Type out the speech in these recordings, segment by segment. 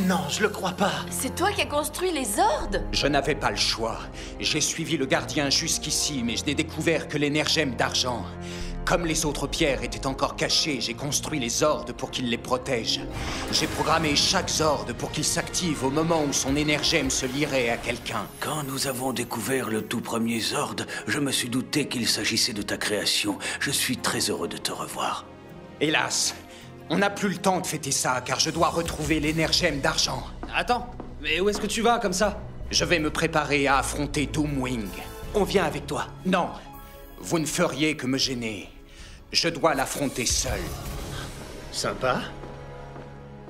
Non, je le crois pas. C'est toi qui as construit les Zords? Je n'avais pas le choix. J'ai suivi le gardien jusqu'ici, mais je n'ai découvert que l'énergème d'argent. Comme les autres pierres étaient encore cachées, j'ai construit les Zords pour qu'ils les protègent. J'ai programmé chaque Zord pour qu'il s'active au moment où son énergème se lierait à quelqu'un. Quand nous avons découvert le tout premier Zord, je me suis douté qu'il s'agissait de ta création. Je suis très heureux de te revoir. Hélas, on n'a plus le temps de fêter ça, car je dois retrouver l'énergème d'argent. Attends, mais où est-ce que tu vas comme ça? Je vais me préparer à affronter Doomwing. On vient avec toi. Non, vous ne feriez que me gêner. Je dois l'affronter seul. Sympa.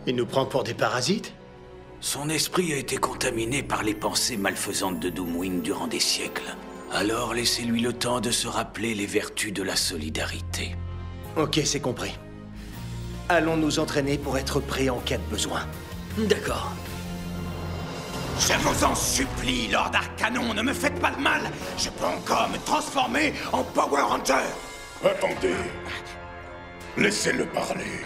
Il nous prend pour des parasites? Son esprit a été contaminé par les pensées malfaisantes de Doomwing durant des siècles. Alors laissez-lui le temps de se rappeler les vertus de la solidarité. Ok, c'est compris. Allons nous entraîner pour être prêts en cas de besoin. D'accord. Je vous en supplie, Lord Arcanon, ne me faites pas de mal. Je peux encore me transformer en Power Ranger. Attendez. Laissez-le parler.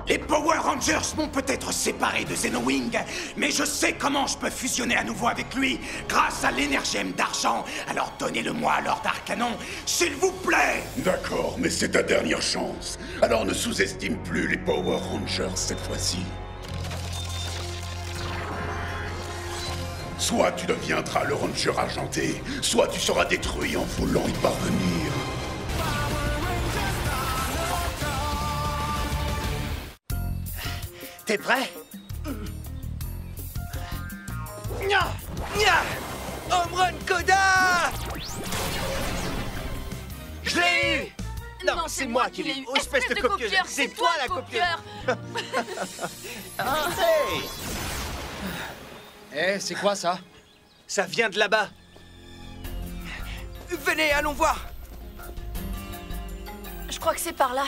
Les Power Rangers m'ont peut-être séparé de Zenowing, mais je sais comment je peux fusionner à nouveau avec lui grâce à l'énergème d'argent. Alors donnez-le-moi, Lord Arcanon, s'il vous plaît. D'accord, mais c'est ta dernière chance. Alors ne sous-estime plus les Power Rangers cette fois-ci. Soit tu deviendras le Ranger argenté, soit tu seras détruit en voulant y parvenir. T'es prêt? Home run Koda! Je l'ai eu! Non, c'est moi qui l'ai eu! Oh, Espèce de copieuse! C'est toi la copieuse! Hey! Eh, c'est quoi ça? Ça vient de là-bas. Venez, allons voir! Je crois que c'est par là.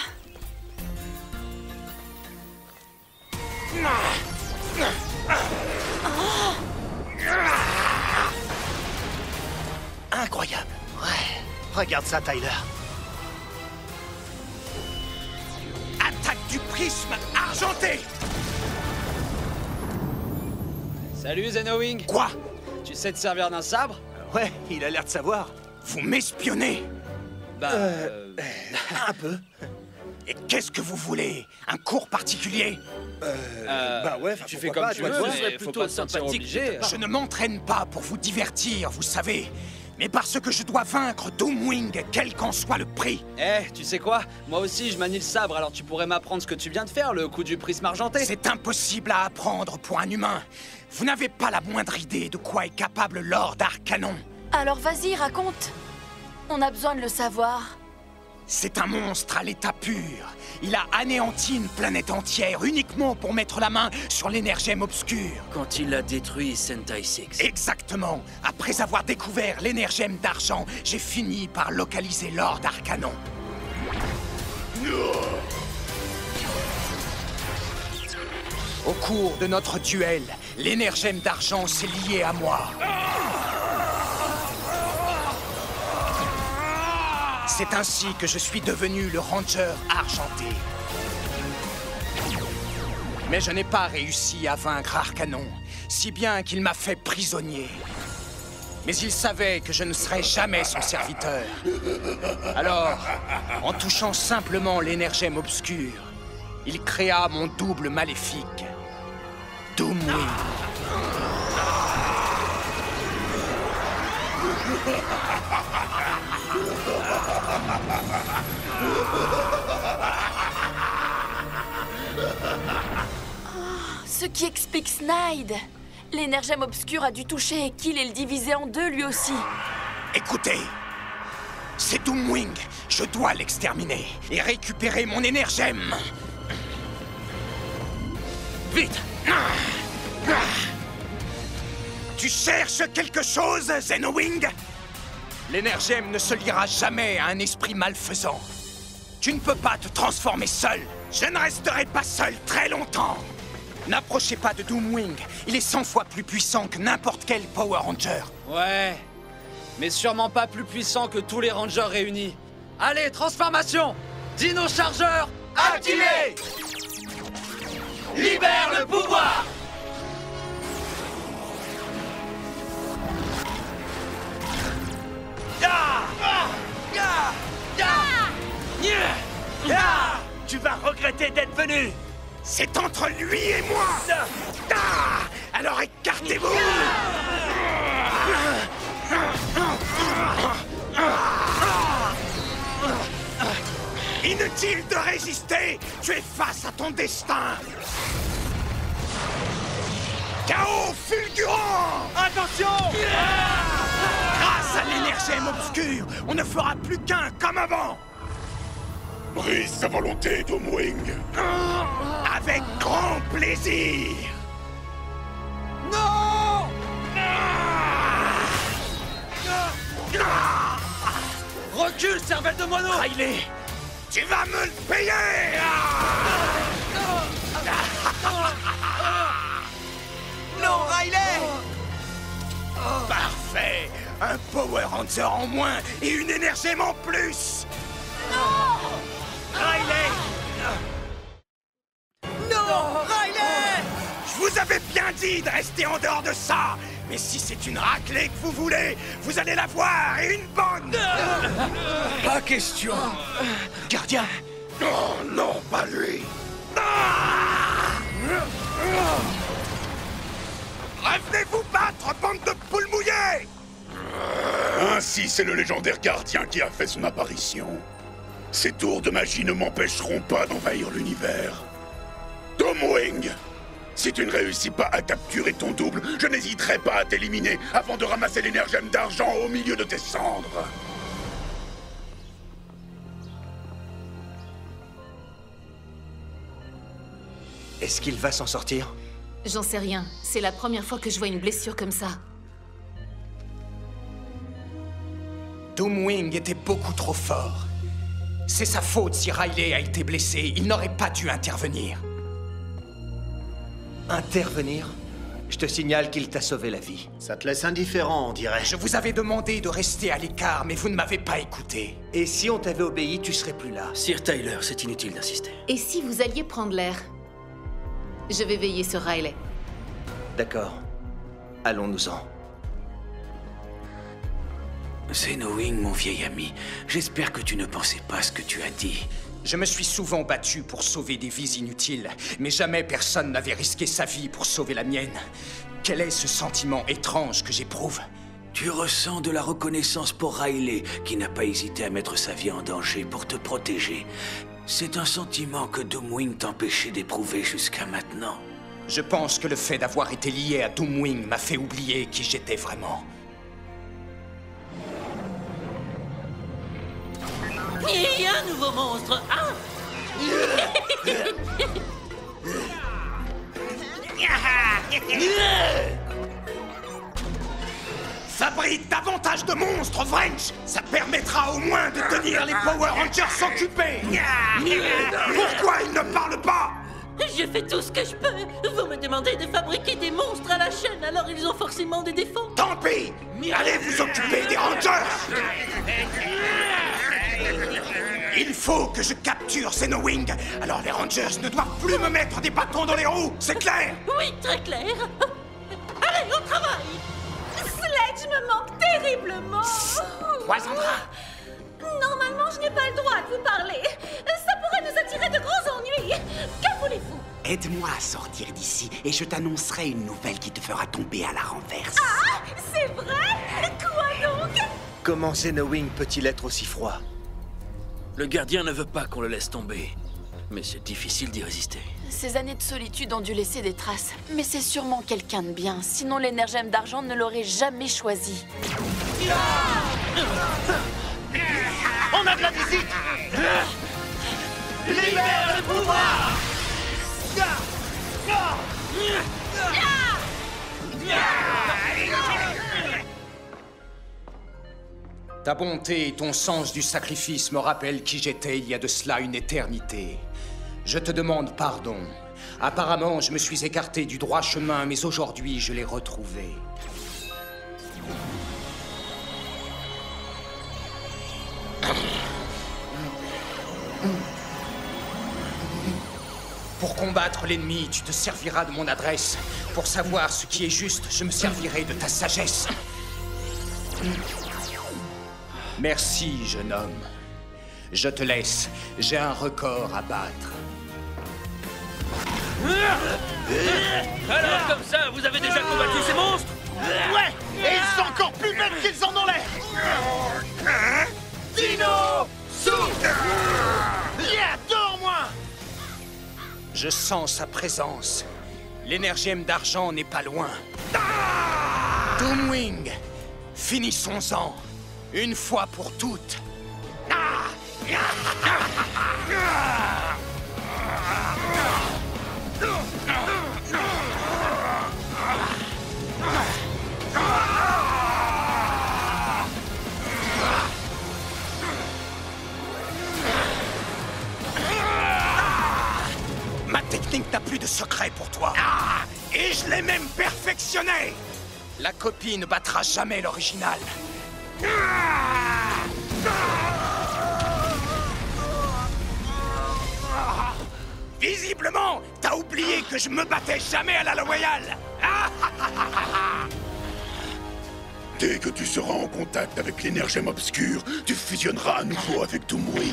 Incroyable. Ouais. Regarde ça, Tyler. Attaque du prisme argenté. Salut Zenowing. Quoi? Tu sais te servir d'un sabre? Ouais, il a l'air de savoir. Vous m'espionnez? Bah... Un peu. Et qu'est-ce que vous voulez? Un cours particulier? Bah ouais, tu fais comme tu veux, mais faut pas te sentir obligé. Je ne m'entraîne pas pour vous divertir, vous savez, mais parce que je dois vaincre Doomwing, quel qu'en soit le prix. Eh, tu sais quoi? Moi aussi, je manie le sabre, alors tu pourrais m'apprendre ce que tu viens de faire, le coup du prisme argenté. C'est impossible à apprendre pour un humain. Vous n'avez pas la moindre idée de quoi est capable Lord Arcanon. Alors vas-y, raconte. On a besoin de le savoir. C'est un monstre à l'état pur. Il a anéanti une planète entière uniquement pour mettre la main sur l'énergème obscure. Quand il a détruit Sentai 6. Exactement. Après avoir découvert l'énergème d'argent, j'ai fini par localiser Lord Arcanon. Au cours de notre duel, l'énergème d'argent s'est lié à moi. C'est ainsi que je suis devenu le Ranger argenté. Mais je n'ai pas réussi à vaincre Arcanon, si bien qu'il m'a fait prisonnier. Mais il savait que je ne serais jamais son serviteur. Alors, en touchant simplement l'énergème obscure, il créa mon double maléfique, Doomwing. Ce qui explique Snide. L'énergème obscure a dû toucher Ekil et le diviser en deux lui aussi. Écoutez, c'est Doomwing. Je dois l'exterminer et récupérer mon énergème. Vite! Tu cherches quelque chose, Zenowing? L'énergème ne se liera jamais à un esprit malfaisant. Tu ne peux pas te transformer seul. Je ne resterai pas seul très longtemps. N'approchez pas de Doomwing. Il est 100 fois plus puissant que n'importe quel Power Ranger. Ouais, mais sûrement pas plus puissant que tous les Rangers réunis. Allez, transformation! Dino chargeur, activé! Libère le pouvoir! Tu vas regretter d'être venu! C'est entre lui et moi! Alors écartez-vous! Inutile de résister! Tu es face à ton destin! Chaos fulgurant! Attention! Grâce à l'énergie obscure, on ne fera plus qu'un comme avant! Brise sa volonté, Doomwing. Avec grand plaisir! Non! Recule, cervelle de moineau! Riley, tu vas me le payer! Non, Riley! Parfait! Un Power Ranger en moins et une énergie en plus! Riley! Non, Riley! Je vous avais bien dit de rester en dehors de ça! Mais si c'est une raclée que vous voulez, vous allez la voir, et une bonne! Pas question. Gardien! Oh non, pas lui. Revenez vous battre, bande de poules mouillées! Ainsi, c'est le légendaire gardien qui a fait son apparition. Ces tours de magie ne m'empêcheront pas d'envahir l'univers. Doomwing, si tu ne réussis pas à capturer ton double, je n'hésiterai pas à t'éliminer avant de ramasser l'énergème d'argent au milieu de tes cendres. Est-ce qu'il va s'en sortir? J'en sais rien. C'est la première fois que je vois une blessure comme ça. Doomwing était beaucoup trop fort. C'est sa faute si Riley a été blessé. Il n'aurait pas dû intervenir. Intervenir? Je te signale qu'il t'a sauvé la vie. Ça te laisse indifférent, on dirait. Je vous avais demandé de rester à l'écart, mais vous ne m'avez pas écouté. Et si on t'avait obéi, tu serais plus là. Sir Tyler, c'est inutile d'insister. Et si vous alliez prendre l'air? Je vais veiller sur Riley. D'accord. Allons-nous-en. Zenoing, mon vieil ami, j'espère que tu ne pensais pas ce que tu as dit. Je me suis souvent battu pour sauver des vies inutiles, mais jamais personne n'avait risqué sa vie pour sauver la mienne. Quel est ce sentiment étrange que j'éprouve? Tu ressens de la reconnaissance pour Riley, qui n'a pas hésité à mettre sa vie en danger pour te protéger. C'est un sentiment que Doomwing t'empêchait d'éprouver jusqu'à maintenant. Je pense que le fait d'avoir été lié à Doomwing m'a fait oublier qui j'étais vraiment. Et un nouveau monstre, hein? Fabrique davantage de monstres, Wrench! Ça permettra au moins de tenir les Power Rangers occupés! Pourquoi ils ne parlent pas? Je fais tout ce que je peux. Vous me demandez de fabriquer des monstres à la chaîne, alors ils ont forcément des défauts. Tant pis! Allez vous occuper des Rangers! Il faut que je capture Zenoing. Alors les Rangers ne doivent plus me mettre des bâtons dans les roues, c'est clair? Oui, très clair. Allez, au travail! Sledge me manque terriblement. Poisandra! Normalement, je n'ai pas le droit de vous parler. Ça pourrait nous attirer de gros ennuis. Que voulez-vous? Aide-moi à sortir d'ici et je t'annoncerai une nouvelle qui te fera tomber à la renverse. Ah, c'est vrai? Quoi donc? Comment Zenoing peut-il être aussi froid? Le gardien ne veut pas qu'on le laisse tomber. Mais c'est difficile d'y résister. Ces années de solitude ont dû laisser des traces. Mais c'est sûrement quelqu'un de bien. Sinon, l'énergème d'argent ne l'aurait jamais choisi. On a de la visite! Libère le pouvoir! Ta bonté et ton sens du sacrifice me rappellent qui j'étais il y a de cela une éternité. Je te demande pardon. Apparemment, je me suis écarté du droit chemin, mais aujourd'hui, je l'ai retrouvé. Pour combattre l'ennemi, tu te serviras de mon adresse. Pour savoir ce qui est juste, je me servirai de ta sagesse. Merci, jeune homme. Je te laisse. J'ai un record à battre. Alors, comme ça, vous avez déjà combattu ces monstres? Ouais! Et ils sont encore plus bêtes qu'ils en ont l'air! Dino Souffle! Yeah, deux en moins! Je sens sa présence. L'énergème d'argent n'est pas loin. Doomwing, finissons-en. Une fois pour toutes. Ma technique n'a plus de secret pour toi. Et je l'ai même perfectionné. La copie ne battra jamais l'original. Visiblement, t'as oublié que je me battais jamais à la loyale. Dès que tu seras en contact avec l'énergème obscur, tu fusionneras à nouveau avec Doomwing.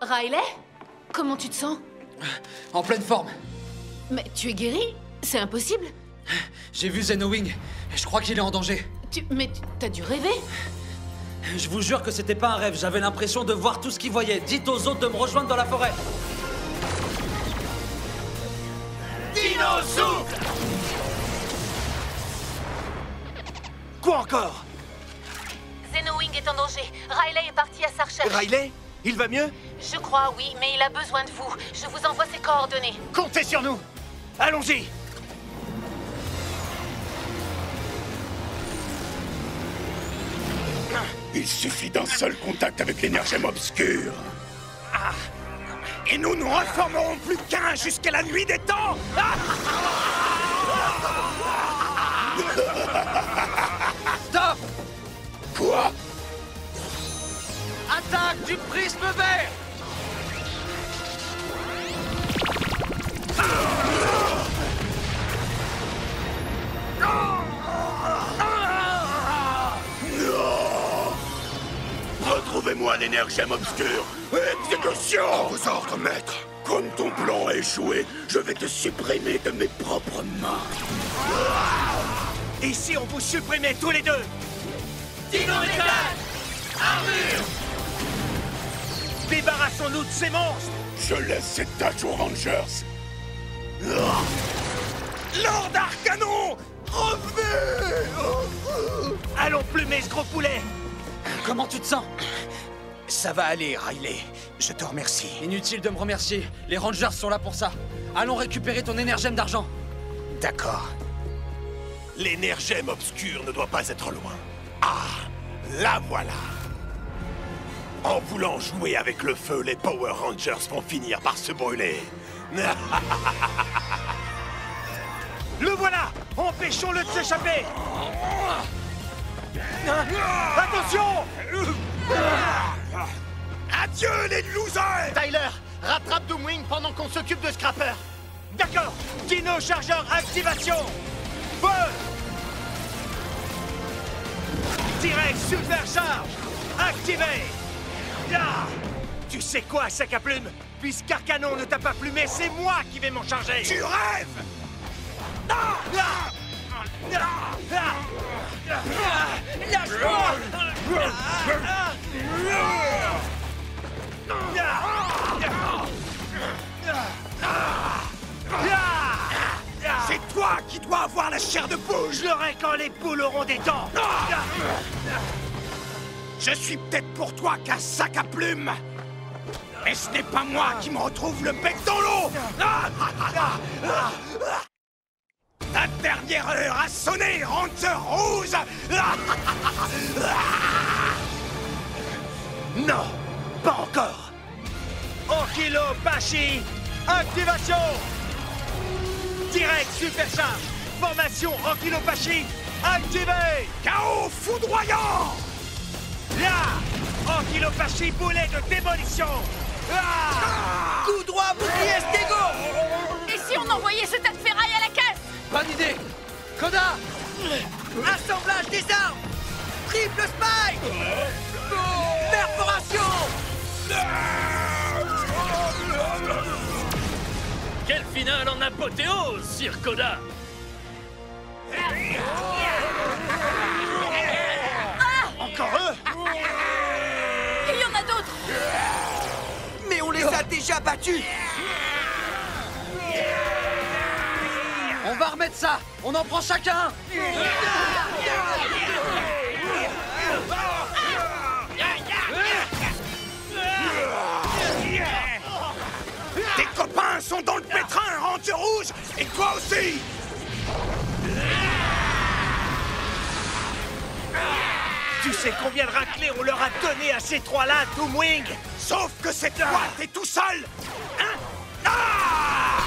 Riley? Comment tu te sens? En pleine forme. Mais tu es guéri? C'est impossible. J'ai vu Zenowing, et je crois qu'il est en danger. Mais t'as dû rêver? Je vous jure que c'était pas un rêve, j'avais l'impression de voir tout ce qu'il voyait. Dites aux autres de me rejoindre dans la forêt. Dino Souffle! Quoi encore? Zenowing est en danger. Riley est parti à sa recherche. Riley? Il va mieux? Je crois, oui, mais il a besoin de vous. Je vous envoie ses coordonnées. Comptez sur nous! Allons-y! Il suffit d'un seul contact avec l'énergème obscur. Et nous ne reformerons plus qu'un jusqu'à la nuit des temps. Stop! Quoi? Attaque du prisme vert! Retrouvez-moi l'énergème obscur. Exécution! À vos ordres, maître. Comme ton plan a échoué, je vais te supprimer de mes propres mains. Et si on vous supprimait tous les deux? Dino Métal! Armure! Débarrassons-nous de ces monstres! Je laisse cette tâche aux Rangers. Lord Arcanon! Revenez! Allons plumer ce gros poulet! Comment tu te sens? Ça va aller, Riley. Je te remercie. Inutile de me remercier. Les Rangers sont là pour ça. Allons récupérer ton énergème d'argent. D'accord. L'énergème obscur ne doit pas être loin. Ah, la voilà. En voulant jouer avec le feu, les Power Rangers vont finir par se brûler. Le voilà! Empêchons-le de s'échapper! Attention! Adieu, les losers! Tyler, rattrape Doomwing pendant qu'on s'occupe de Scrapper. D'accord. Dino chargeur activation. Feu! Direct supercharge activé. Ah, tu sais quoi, sac à plumes? Puisqu'Arcanon ne t'a pas plumé, c'est moi qui vais m'en charger. Tu rêves! Lâche-moi! C'est toi qui dois avoir la chair de poule! Je l'aurai quand les poules auront des dents! Je suis peut-être pour toi qu'un sac à plumes, mais ce n'est pas moi qui me retrouve le bec dans l'eau! Ta dernière heure a sonné, Ranger Rouge! Non, pas encore! Ankylo Pachi, activation! Direct supercharge! Formation Ankylo Pachi, activée! Chaos foudroyant! Là! Ankylofacie boulet de démolition. Coup droit, bouclier, stégo. Et si on envoyait ce tas de ferraille à la caisse? Bonne idée. Koda. Assemblage des armes. Triple spike. Perforation. Quelle finale en apothéose, Sir Koda! Encore eux? Il y en a d'autres! Mais on les a déjà battus! On va remettre ça! On en prend chacun! Tes copains sont dans le pétrin, Ranger Rouge! Et toi aussi! Tu sais combien de raclés on leur a donné à ces trois-là, Doomwing? Sauf que cette fois, t'es tout seul! Hein? Ah!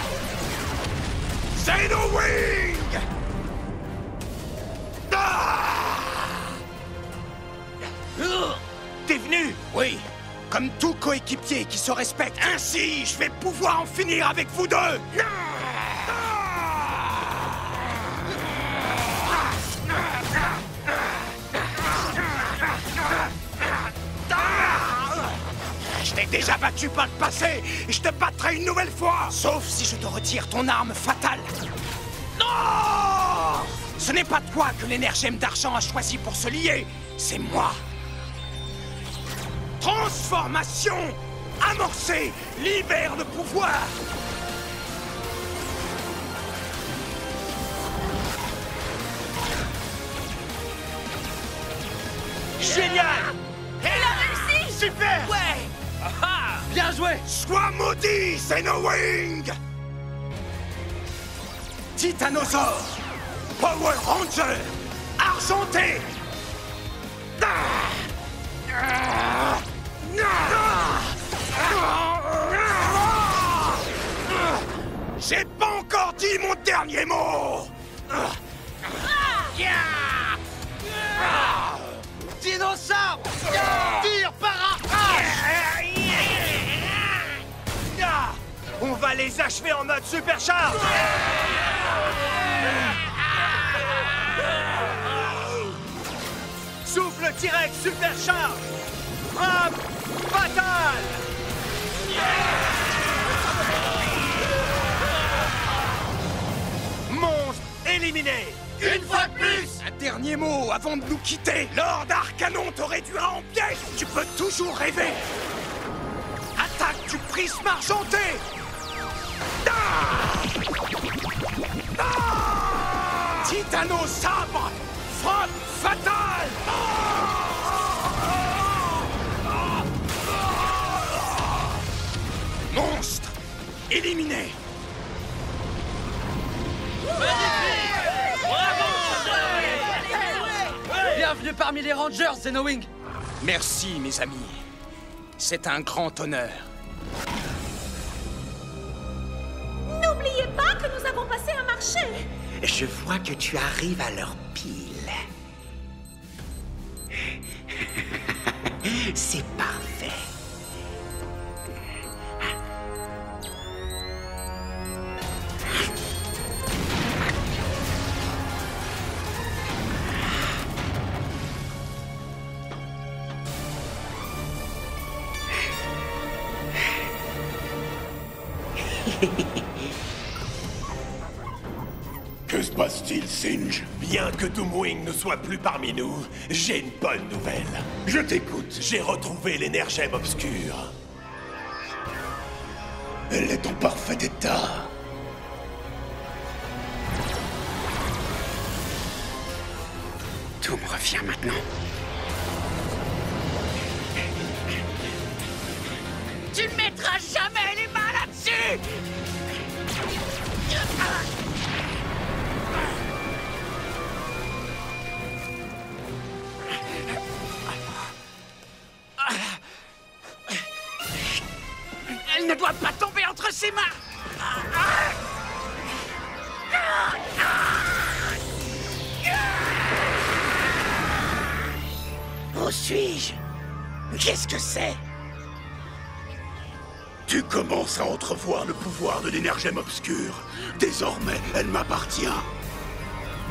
Xenowing! T'es venu? Oui, comme tout coéquipier qui se respecte. Ainsi, je vais pouvoir en finir avec vous deux! Je t'ai déjà battu par le passé et je te battrai une nouvelle fois. Sauf si je te retire ton arme fatale. Non! Ce n'est pas toi que l'énergème d'argent a choisi pour se lier, c'est moi. Transformation amorcée, libère le pouvoir. Génial! Il a réussi! Super! Ouais! Ah! Bien joué! Sois maudit, Xenowing! Titanosaure, Power Ranger, argenté. J'ai pas encore dit mon dernier mot! Dinosaure! Tire par arrache! On va les achever en mode supercharge! Souffle direct supercharge! Frappe fatale! Monstre éliminé! Une fois de plus! Un dernier mot avant de nous quitter. Lord Arcanon te réduira en pièces! Tu peux toujours rêver. Attaque du prisme argenté. Titano sabre, frappe fatale. Monstre éliminé. Bienvenue parmi les Rangers, Xenowing! Merci, mes amis. C'est un grand honneur. N'oubliez pas que nous avons passé un marché. Je vois que tu arrives à leur pile. C'est parfait. Que se passe-t-il, Singe? Bien que Doomwing ne soit plus parmi nous, j'ai une bonne nouvelle. Je t'écoute. J'ai retrouvé l'énergème obscure. Elle est en parfait état. Tout me revient maintenant. Tu ne mettras jamais les mains là-dessus! Elle ne doit pas tomber entre ses mains! Où suis-je? Qu'est-ce que c'est? Tu commences à entrevoir le pouvoir de l'énergème obscure. Désormais, elle m'appartient.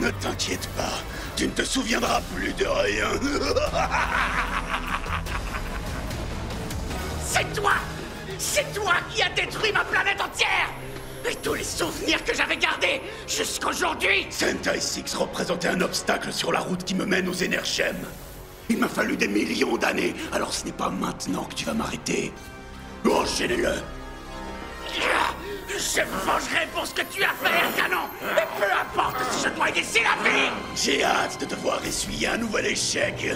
Ne t'inquiète pas, tu ne te souviendras plus de rien. C'est toi! C'est toi qui as détruit ma planète entière! Et tous les souvenirs que j'avais gardés jusqu'aujourd'hui! Sentai Six représentait un obstacle sur la route qui me mène aux énergèmes. Il m'a fallu des millions d'années, alors ce n'est pas maintenant que tu vas m'arrêter. Enchaînez-le! Je me vengerai pour ce que tu as fait, Canon! Et peu importe si je dois y laisser la vie! J'ai hâte de devoir essuyer un nouvel échec.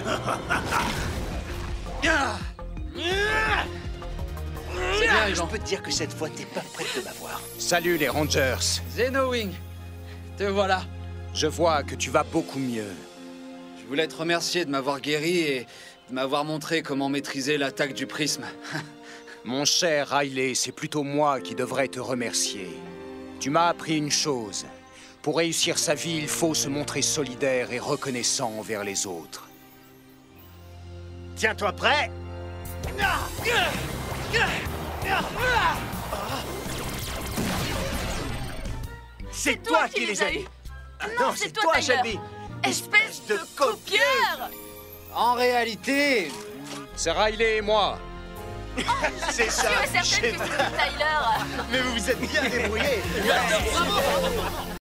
C'est bien, je peux te dire que cette fois, t'es pas prête de m'avoir. Salut les Rangers. Xenowing, te voilà. Je vois que tu vas beaucoup mieux. Je voulais te remercier de m'avoir guéri et de m'avoir montré comment maîtriser l'attaque du prisme. Mon cher Riley, c'est plutôt moi qui devrais te remercier. Tu m'as appris une chose. Pour réussir sa vie, il faut se montrer solidaire et reconnaissant envers les autres. Tiens-toi prêt. C'est toi qui les as eus. Non, c'est toi, Tyler. Shelby. Espèce de copieur. En réalité... C'est Riley et moi. C'est ça. Je suis certaine que c'est Tyler. Mais vous vous êtes bien débrouillés. Bravo.